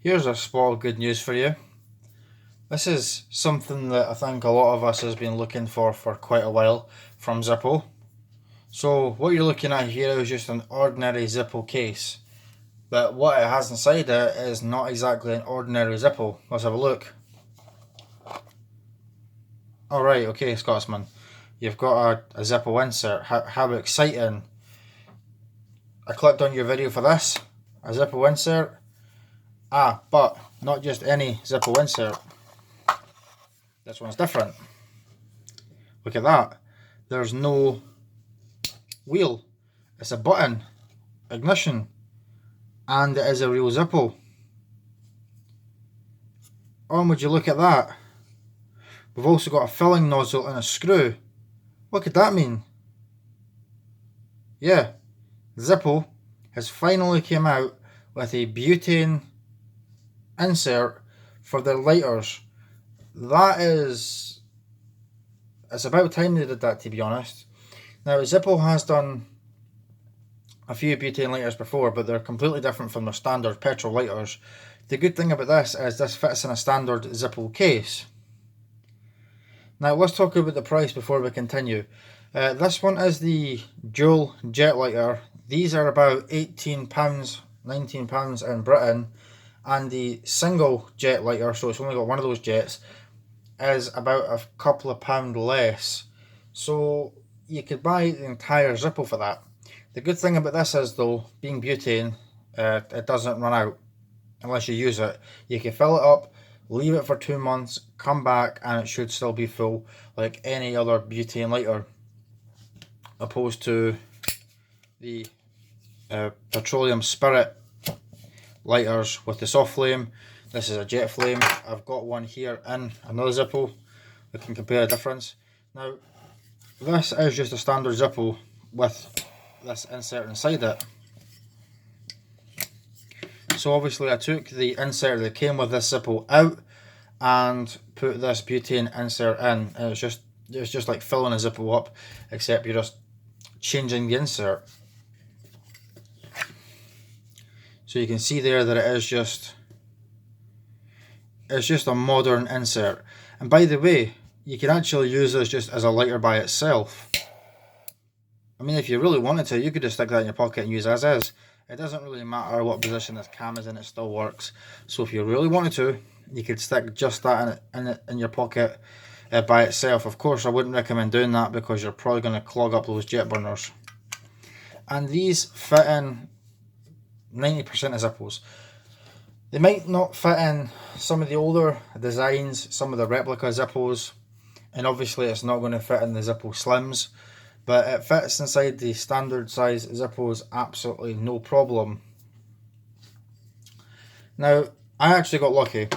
Here's a spot of good news for you. This is something that I think a lot of us has been looking for quite a while from Zippo. So what you're looking at here is just an ordinary Zippo case. But what it has inside it is not exactly an ordinary Zippo. Let's have a look. Alright, okay, Scotsman. You've got a Zippo insert. How exciting. I clicked on your video for this. A Zippo insert. But not just any Zippo insert. This one's different. Look at that. There's no wheel. It's a button, ignition, and it is a real Zippo. Oh, would you look at that? We've also got a filling nozzle and a screw. What could that mean? Yeah, Zippo has finally came out with a butane insert for their lighters. It's about time they did that, to be honest. Now, Zippo has done a few butane lighters before, but they're completely different from their standard petrol lighters. The good thing about this is this fits in a standard Zippo case. Now, let's talk about the price before we continue. This one is the dual jet lighter. These are about £18, £19 in Britain, and the single jet lighter, so it's only got one of those jets, is about a couple of pound less. So you could buy the entire Zippo for that. The good thing about this is, though, being butane, it doesn't run out unless you use it. You can fill it up, leave it for 2 months, come back, and it should still be full like any other butane lighter, opposed to the petroleum spirit lighters with the soft flame. This is a jet flame. I've got one here in another Zippo. We can compare the difference. Now, this is just a standard Zippo with this insert inside it. So obviously I took the insert that came with this Zippo out and put this butane insert in, and it's just like filling a Zippo up, except you're just changing the insert. So you can see there that it's just a modern insert. And by the way, you can actually use this just as a lighter by itself. I mean, if you really wanted to, you could just stick that in your pocket and use as is. It doesn't really matter what position this cam is in, it still works. So if you really wanted to, you could stick just that in your pocket by itself. Of course, I wouldn't recommend doing that because you're probably going to clog up those jet burners. And these fit in 90% of Zippos. They might not fit in some of the older designs, some of the replica Zippos, and obviously it's not going to fit in the Zippo Slims, but it fits inside the standard size Zippos absolutely no problem. Now, I actually got lucky.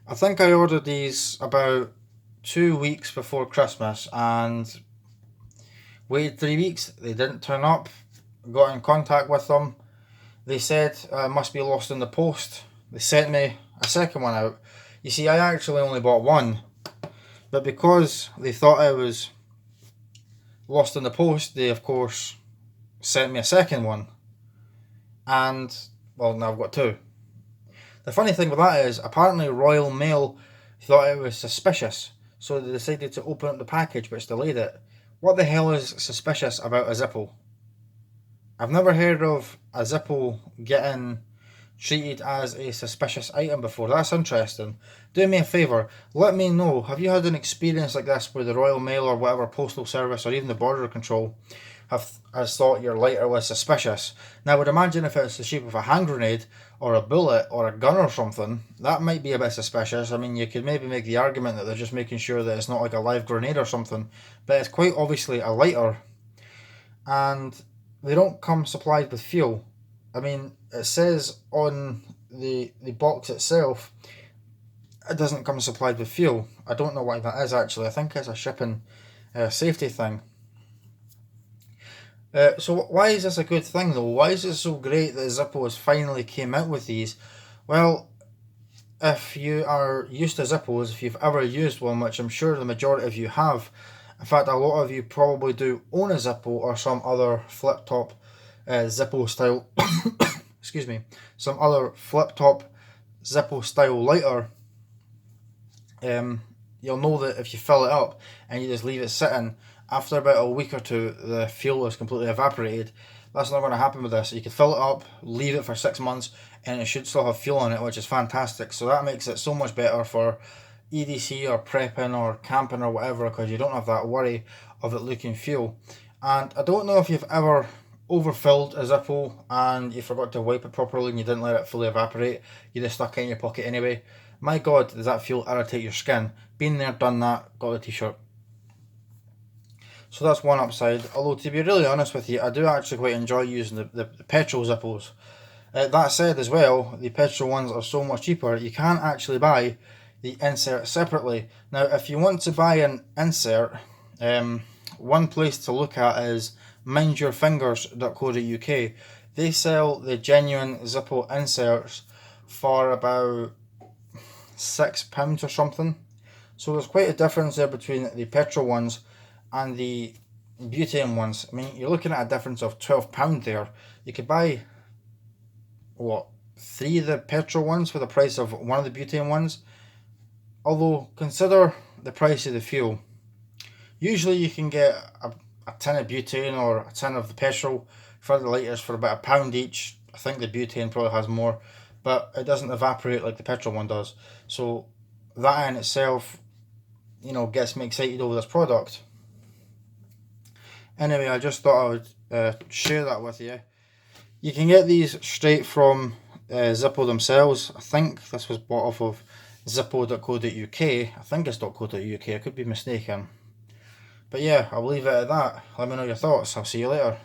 I think I ordered these about 2 weeks before Christmas and waited 3 weeks. They didn't turn up. Got in contact with them. They said it must be lost in the post. They sent me a second one out. You see, I actually only bought one, but because they thought I was lost in the post, they of course sent me a second one. And, well, now I've got two. The funny thing with that is, apparently Royal Mail thought it was suspicious, so they decided to open up the package which delayed it. What the hell is suspicious about a Zippo? I've never heard of a Zippo getting treated as a suspicious item before. That's interesting. Do me a favour, let me know, have you had an experience like this where the Royal Mail or whatever postal service or even the border control has thought your lighter was suspicious? Now, I would imagine if it's the shape of a hand grenade or a bullet or a gun or something, that might be a bit suspicious. I mean, you could maybe make the argument that they're just making sure that it's not like a live grenade or something, but it's quite obviously a lighter, and they don't come supplied with fuel. I mean, it says on the box itself it doesn't come supplied with fuel. I don't know why that is actually. I think it's a shipping safety thing. So why is this a good thing though? Why is it so great that Zippo has finally came out with these? Well, if you are used to Zippos, if you've ever used one, which I'm sure the majority of you have, in fact a lot of you probably do own a Zippo or some other flip-top Zippo style excuse me, some other flip-top Zippo style lighter, you'll know that if you fill it up and you just leave it sitting, after about a week or two, the fuel is completely evaporated. That's not going to happen with this. You can fill it up, leave it for 6 months, and it should still have fuel in it, which is fantastic. So that makes it so much better for EDC or prepping or camping or whatever, because you don't have that worry of it leaking fuel. And I don't know if you've ever overfilled a Zippo and you forgot to wipe it properly and you didn't let it fully evaporate. You just stuck it in your pocket anyway. My God, does that fuel irritate your skin? Been there, done that, got the t-shirt. So that's one upside. Although, to be really honest with you, I do actually quite enjoy using the petrol Zippos. That said as well, the petrol ones are so much cheaper. You can actually buy the insert separately. Now, if you want to buy an insert, one place to look at is mindyourfingers.co.uk. They sell the genuine Zippo inserts for about £6 or something. So there's quite a difference there between the petrol ones and the butane ones. I mean, you're looking at a difference of £12 there. You could buy, what, 3 of the petrol ones for the price of one of the butane ones. Although, consider the price of the fuel. Usually you can get a tin of butane or a tin of the petrol for the lighters for about £1 each. I think the butane probably has more, but it doesn't evaporate like the petrol one does. So that in itself, gets me excited over this product. Anyway, I just thought I would share that with you. You can get these straight from Zippo themselves. I think this was bought off of zippo.co.uk. I think it's .co.uk, I could be mistaken. But yeah, I'll leave it at that. Let me know your thoughts. I'll see you later.